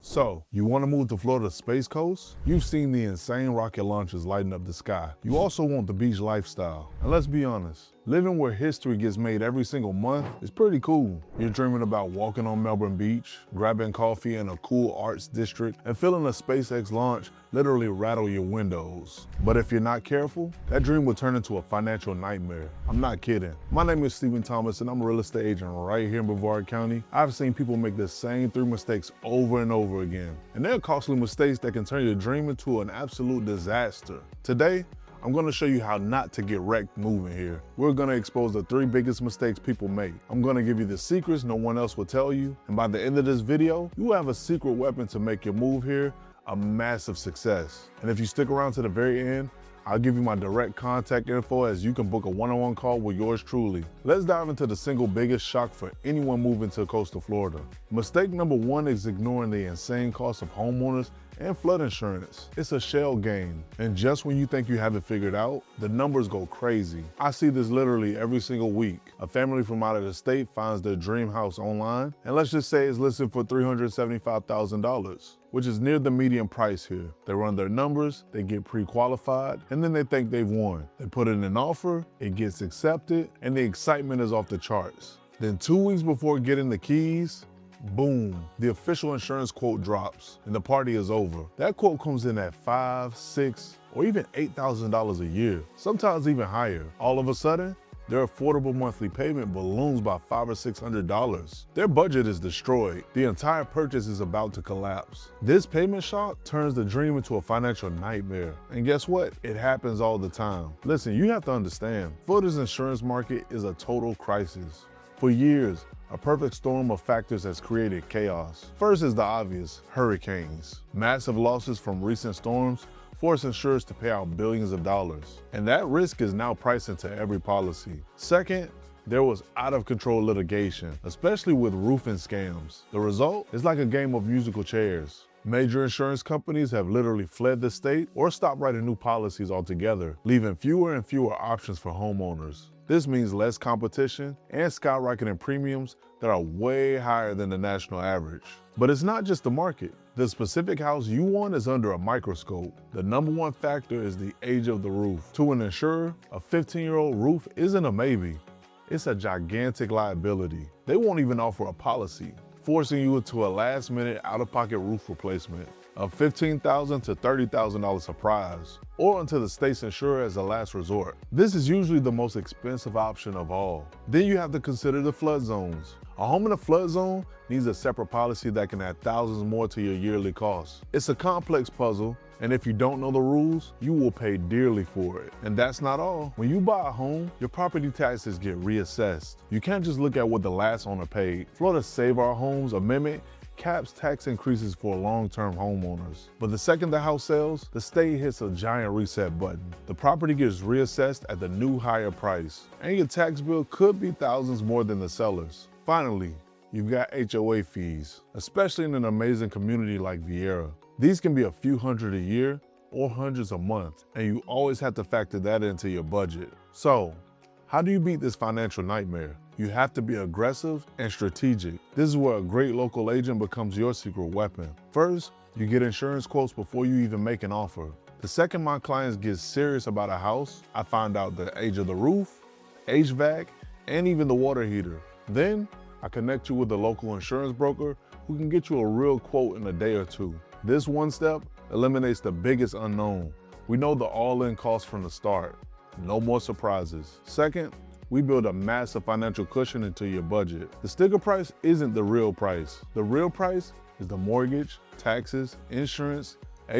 So, you want to move to Florida's Space Coast? You've seen the insane rocket launches lighting up the sky. You also want the beach lifestyle. And let's be honest, living where history gets made every single month is pretty cool. You're dreaming about walking on Melbourne Beach, grabbing coffee in a cool arts district, and feeling a SpaceX launch literally rattle your windows. But if you're not careful, that dream will turn into a financial nightmare. I'm not kidding. My name is Stephen Thomas and I'm a real estate agent right here in Brevard County. I've seen people make the same 3 mistakes over and over again. And they're costly mistakes that can turn your dream into an absolute disaster. Today, I'm gonna show you how not to get wrecked moving here. We're gonna expose the 3 biggest mistakes people make. I'm gonna give you the secrets no one else will tell you. And by the end of this video, you will have a secret weapon to make your move here a massive success. And if you stick around to the very end, I'll give you my direct contact info as you can book a one-on-one call with yours truly. Let's dive into the single biggest shock for anyone moving to coastal Florida. Mistake number 1 is ignoring the insane cost of homeowners and flood insurance. It's a shell game. And just when you think you have it figured out, the numbers go crazy. I see this literally every single week. A family from out of the state finds their dream house online, and let's just say it's listed for $375,000. which is near the median price here. They run their numbers, they get pre-qualified, and then they think they've won. They put in an offer, it gets accepted, and the excitement is off the charts. Then 2 weeks before getting the keys, boom, the official insurance quote drops and the party is over. That quote comes in at $5,000, $6,000, or even $8,000 a year, sometimes even higher. All of a sudden, their affordable monthly payment balloons by $500 or $600. Their budget is destroyed. The entire purchase is about to collapse. This payment shock turns the dream into a financial nightmare. And guess what? It happens all the time. Listen, you have to understand, Florida's insurance market is a total crisis. For years, a perfect storm of factors has created chaos. First is the obvious, hurricanes. Massive losses from recent storms force insurers to pay out billions of dollars. And that risk is now priced into every policy. Second, there was out of control litigation, especially with roofing scams. The result is like a game of musical chairs. Major insurance companies have literally fled the state or stopped writing new policies altogether, leaving fewer and fewer options for homeowners. This means less competition and skyrocketing premiums that are way higher than the national average. But it's not just the market. The specific house you want is under a microscope. The number 1 factor is the age of the roof. To an insurer, a 15-year-old roof isn't a maybe. It's a gigantic liability. They won't even offer a policy, forcing you into a last-minute out-of-pocket roof replacement, a $15,000 to $30,000 surprise, or until the state's insurer as a last resort. This is usually the most expensive option of all. Then you have to consider the flood zones. A home in a flood zone needs a separate policy that can add thousands more to your yearly costs. It's a complex puzzle, and if you don't know the rules, you will pay dearly for it. And that's not all. When you buy a home, your property taxes get reassessed. You can't just look at what the last owner paid. Florida's Save Our Homes amendment caps tax increases for long-term homeowners. But the second the house sells, the state hits a giant reset button. The property gets reassessed at the new higher price, and your tax bill could be thousands more than the seller's. Finally, you've got HOA fees, especially in an amazing community like Viera. These can be a few hundred a year or hundreds a month, and you always have to factor that into your budget. So, how do you beat this financial nightmare? You have to be aggressive and strategic. This is where a great local agent becomes your secret weapon. First, you get insurance quotes before you even make an offer. The second my clients get serious about a house, I find out the age of the roof, HVAC, and even the water heater. Then, I connect you with a local insurance broker who can get you a real quote in a day or 2. This one step eliminates the biggest unknown. We know the all-in cost from the start. No more surprises. Second, we build a massive financial cushion into your budget. The sticker price isn't the real price. The real price is the mortgage, taxes, insurance,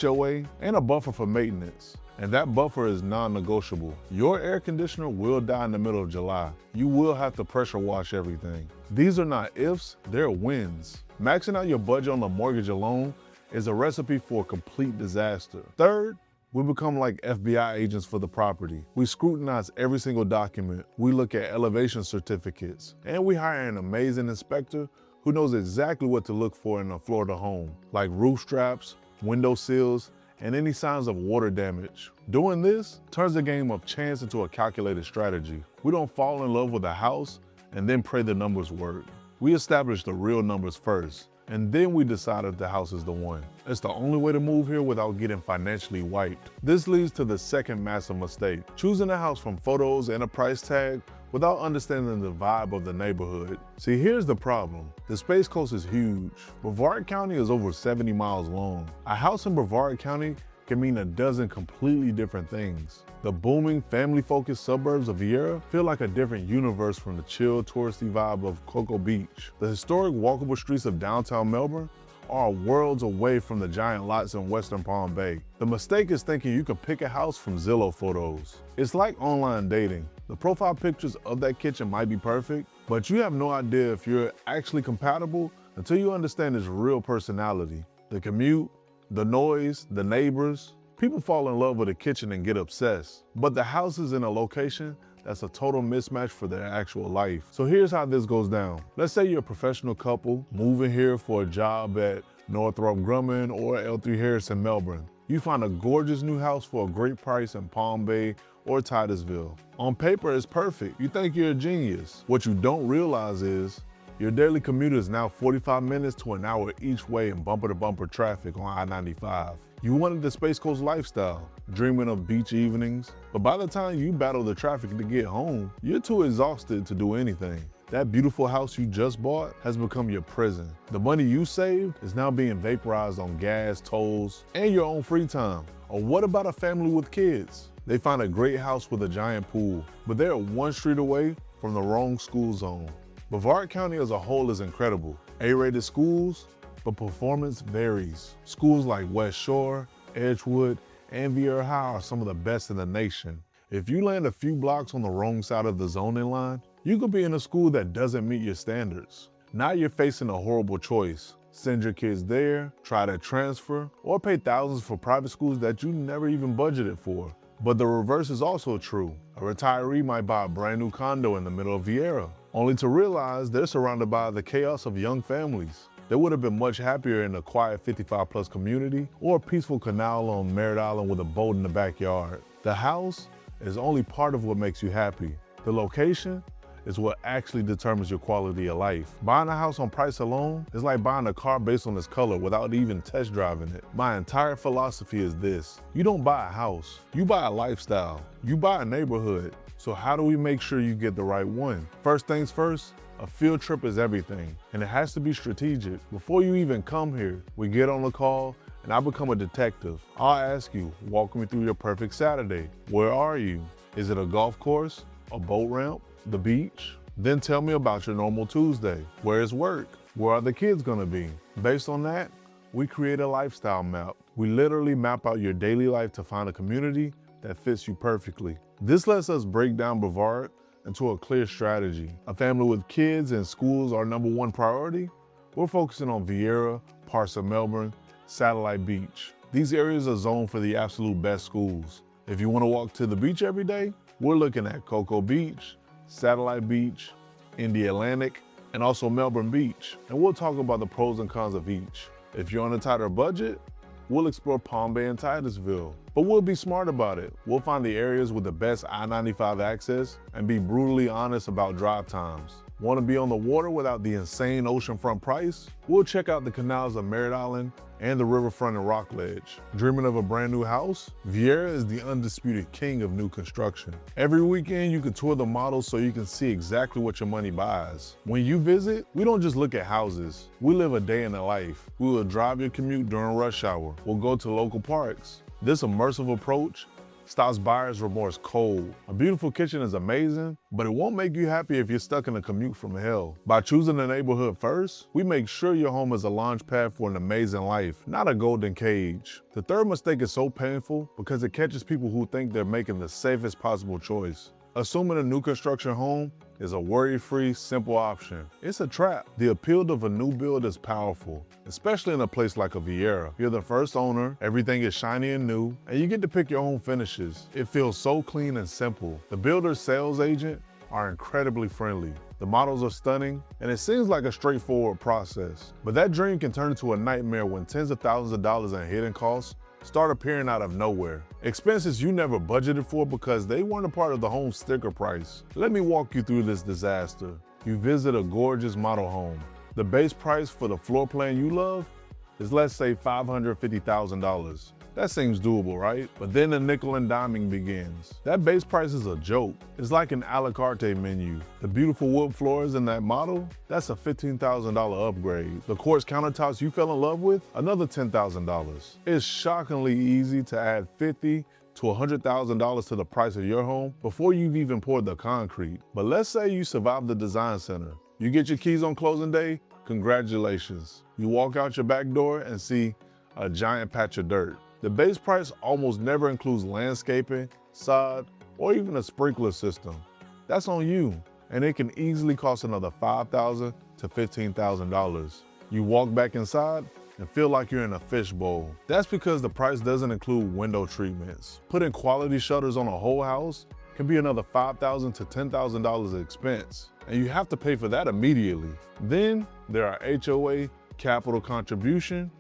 HOA, and a buffer for maintenance. And that buffer is non-negotiable. Your air conditioner will die in the middle of July. You will have to pressure wash everything. These are not ifs, they're wins. Maxing out your budget on the mortgage alone is a recipe for a complete disaster. Third, we become like FBI agents for the property. We scrutinize every single document. We look at elevation certificates, and we hire an amazing inspector who knows exactly what to look for in a Florida home, like roof straps, window sills, and any signs of water damage. Doing this turns the game of chance into a calculated strategy. We don't fall in love with a house and then pray the numbers work. We establish the real numbers first, and then we decide if the house is the one. It's the only way to move here without getting financially wiped. This leads to the second massive mistake, choosing a house from photos and a price tag without understanding the vibe of the neighborhood. See, here's the problem. The Space Coast is huge. Brevard County is over 70 miles long. A house in Brevard County can mean a dozen completely different things. The booming, family-focused suburbs of Viera feel like a different universe from the chill, touristy vibe of Cocoa Beach. The historic, walkable streets of downtown Melbourne are worlds away from the giant lots in Western Palm Bay. The mistake is thinking you can pick a house from Zillow photos. It's like online dating. The profile pictures of that kitchen might be perfect, but you have no idea if you're actually compatible until you understand its real personality. The commute, the noise, the neighbors. People fall in love with a kitchen and get obsessed, but the house is in a location that's a total mismatch for their actual life. So here's how this goes down. Let's say you're a professional couple moving here for a job at Northrop Grumman or L3 Harris in Melbourne. You find a gorgeous new house for a great price in Palm Bay or Titusville. On paper, it's perfect. You think you're a genius. What you don't realize is your daily commute is now 45 minutes to an hour each way in bumper-to-bumper traffic on I-95. You wanted the Space Coast lifestyle, dreaming of beach evenings, but by the time you battle the traffic to get home, you're too exhausted to do anything. That beautiful house you just bought has become your prison. The money you saved is now being vaporized on gas, tolls, and your own free time. Or what about a family with kids? They find a great house with a giant pool, but they're one street away from the wrong school zone. Brevard County as a whole is incredible. A-rated schools, but performance varies. Schools like West Shore, Edgewood, and Viera High are some of the best in the nation. If you land a few blocks on the wrong side of the zoning line, you could be in a school that doesn't meet your standards. Now you're facing a horrible choice. Send your kids there, try to transfer, or pay thousands for private schools that you never even budgeted for. But the reverse is also true. A retiree might buy a brand new condo in the middle of Viera, only to realize they're surrounded by the chaos of young families. They would have been much happier in a quiet 55-plus community or a peaceful canal on Merritt Island with a boat in the backyard. The house is only part of what makes you happy. The location is what actually determines your quality of life. Buying a house on price alone is like buying a car based on its color without even test driving it. My entire philosophy is this: you don't buy a house, you buy a lifestyle, you buy a neighborhood. So how do we make sure you get the right one? First things first, a field trip is everything, and it has to be strategic. Before you even come here, we get on the call and I become a detective. I'll ask you, walk me through your perfect Saturday. Where are you? Is it a golf course, a boat ramp, the beach? Then tell me about your normal Tuesday. Where is work? Where are the kids gonna be? Based on that, we create a lifestyle map. We literally map out your daily life to find a community that fits you perfectly. This lets us break down Brevard into a clear strategy. A family with kids and schools are number one priority. We're focusing on Viera, parts of Melbourne, Satellite Beach. These areas are zoned for the absolute best schools. If you want to walk to the beach every day, we're looking at Cocoa Beach, Satellite Beach, Indy Atlantic, and also Melbourne Beach. And we'll talk about the pros and cons of each. If you're on a tighter budget, we'll explore Palm Bay and Titusville. But we'll be smart about it. We'll find the areas with the best I-95 access and be brutally honest about drive times. Want to be on the water without the insane oceanfront price? We'll check out the canals of Merritt Island and the riverfront in Rockledge. Dreaming of a brand new house? Viera is the undisputed king of new construction. Every weekend, you can tour the models so you can see exactly what your money buys. When you visit, we don't just look at houses. We live a day in the life. We will drive your commute during rush hour. We'll go to local parks. This immersive approach stops buyer's remorse cold. A beautiful kitchen is amazing, but it won't make you happy if you're stuck in a commute from hell. By choosing the neighborhood first, we make sure your home is a launch pad for an amazing life, not a golden cage. The third mistake is so painful because it catches people who think they're making the safest possible choice. Assuming a new construction home is a worry-free, simple option. It's a trap. The appeal of a new build is powerful, especially in a place like a Viera. You're the first owner, everything is shiny and new, and you get to pick your own finishes. It feels so clean and simple. The builder's sales agent are incredibly friendly. The models are stunning, and it seems like a straightforward process. But that dream can turn into a nightmare when tens of thousands of dollars in hidden costs start appearing out of nowhere. Expenses you never budgeted for because they weren't a part of the home sticker price. Let me walk you through this disaster. You visit a gorgeous model home. The base price for the floor plan you love is, let's say, $550,000. That seems doable, right? But then the nickel and diming begins. That base price is a joke. It's like an a la carte menu. The beautiful wood floors in that model, that's a $15,000 upgrade. The quartz countertops you fell in love with, another $10,000. It's shockingly easy to add $50,000 to $100,000 to the price of your home before you've even poured the concrete. But let's say you survive the design center. You get your keys on closing day, congratulations. You walk out your back door and see a giant patch of dirt. The base price almost never includes landscaping, sod, or even a sprinkler system. That's on you, and it can easily cost another $5,000 to $15,000. You walk back inside and feel like you're in a fishbowl. That's because the price doesn't include window treatments. Putting quality shutters on a whole house can be another $5,000 to $10,000 expense, and you have to pay for that immediately. Then there are HOA, capital contribution,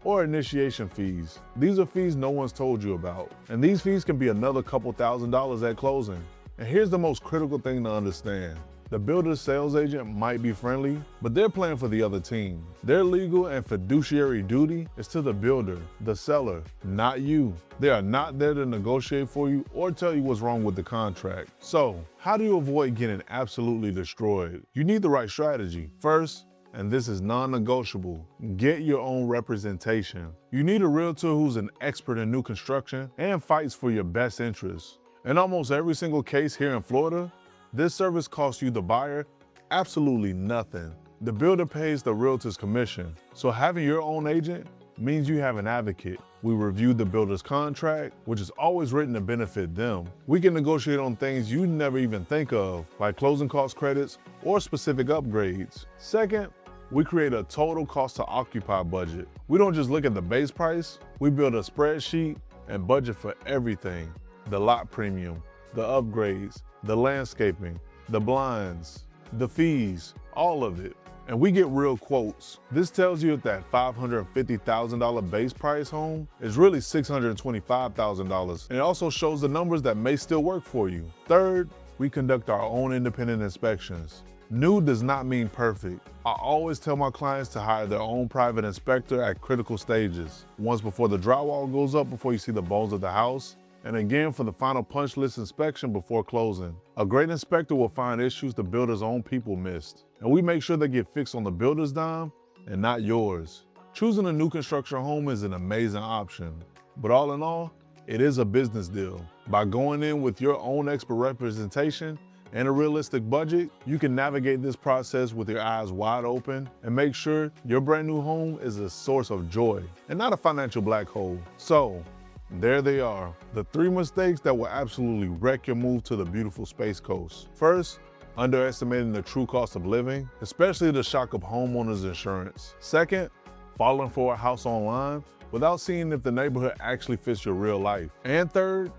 or initiation fees. These are fees no one's told you about. And these fees can be another couple $1,000s at closing. And here's the most critical thing to understand. The builder's sales agent might be friendly, but they're playing for the other team. Their legal and fiduciary duty is to the builder, the seller, not you. They are not there to negotiate for you or tell you what's wrong with the contract. So, how do you avoid getting absolutely destroyed? You need the right strategy. First, and this is non-negotiable, get your own representation. You need a realtor who's an expert in new construction and fights for your best interests. In almost every single case here in Florida, this service costs you, the buyer, absolutely nothing. The builder pays the realtor's commission. So having your own agent means you have an advocate. We review the builder's contract, which is always written to benefit them. We can negotiate on things you never even think of, like closing cost credits or specific upgrades. Second, we create a total cost to occupy budget. We don't just look at the base price, we build a spreadsheet and budget for everything. The lot premium, the upgrades, the landscaping, the blinds, the fees, all of it. And we get real quotes. This tells you if that $550,000 base price home is really $625,000. And it also shows the numbers that may still work for you. Third, we conduct our own independent inspections. New does not mean perfect. I always tell my clients to hire their own private inspector at critical stages. Once before the drywall goes up, before you see the bones of the house, and again for the final punch list inspection before closing. A great inspector will find issues the builder's own people missed, and we make sure they get fixed on the builder's dime and not yours. Choosing a new construction home is an amazing option, but all in all, it is a business deal. By going in with your own expert representation and a realistic budget, you can navigate this process with your eyes wide open and make sure your brand new home is a source of joy and not a financial black hole. So, there they are, the 3 mistakes that will absolutely wreck your move to the beautiful Space Coast. First, underestimating the true cost of living, especially the shock of homeowners insurance. Second, falling for a house online without seeing if the neighborhood actually fits your real life. And third,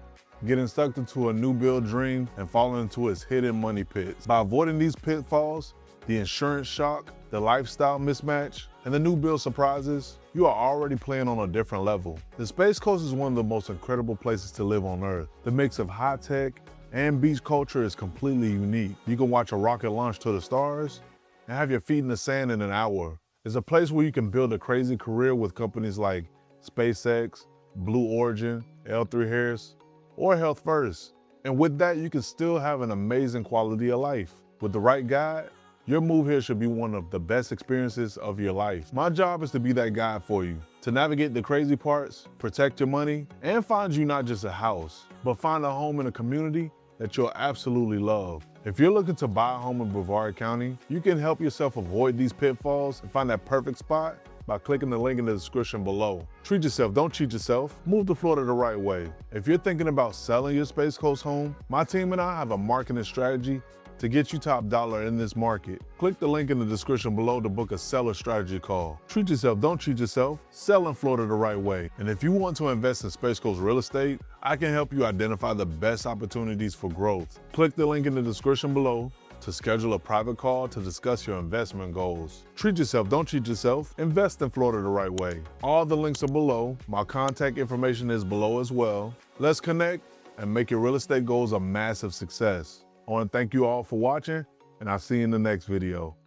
getting stuck into a new build dream and falling into its hidden money pits. By avoiding these pitfalls, the insurance shock, the lifestyle mismatch, and the new build surprises, you are already playing on a different level. The Space Coast is one of the most incredible places to live on Earth. The mix of high tech and beach culture is completely unique. You can watch a rocket launch to the stars and have your feet in the sand in an hour. It's a place where you can build a crazy career with companies like SpaceX, Blue Origin, L3 Harris, or Health First. And with that, you can still have an amazing quality of life. With the right guide, your move here should be one of the best experiences of your life. My job is to be that guide for you, to navigate the crazy parts, protect your money, and find you not just a house, but find a home in a community that you'll absolutely love. If you're looking to buy a home in Brevard County, you can help yourself avoid these pitfalls and find that perfect spot by clicking the link in the description below. Treat yourself, don't cheat yourself. Move to Florida the right way. If you're thinking about selling your Space Coast home, my team and I have a marketing strategy to get you top dollar in this market. Click the link in the description below to book a seller strategy call. Treat yourself, don't cheat yourself. Sell in Florida the right way. And if you want to invest in Space Coast real estate, I can help you identify the best opportunities for growth. Click the link in the description below to schedule a private call to discuss your investment goals. Treat yourself, don't cheat yourself. Invest in Florida the right way. All the links are below. My contact information is below as well. Let's connect and make your real estate goals a massive success. I want to thank you all for watching, and I'll see you in the next video.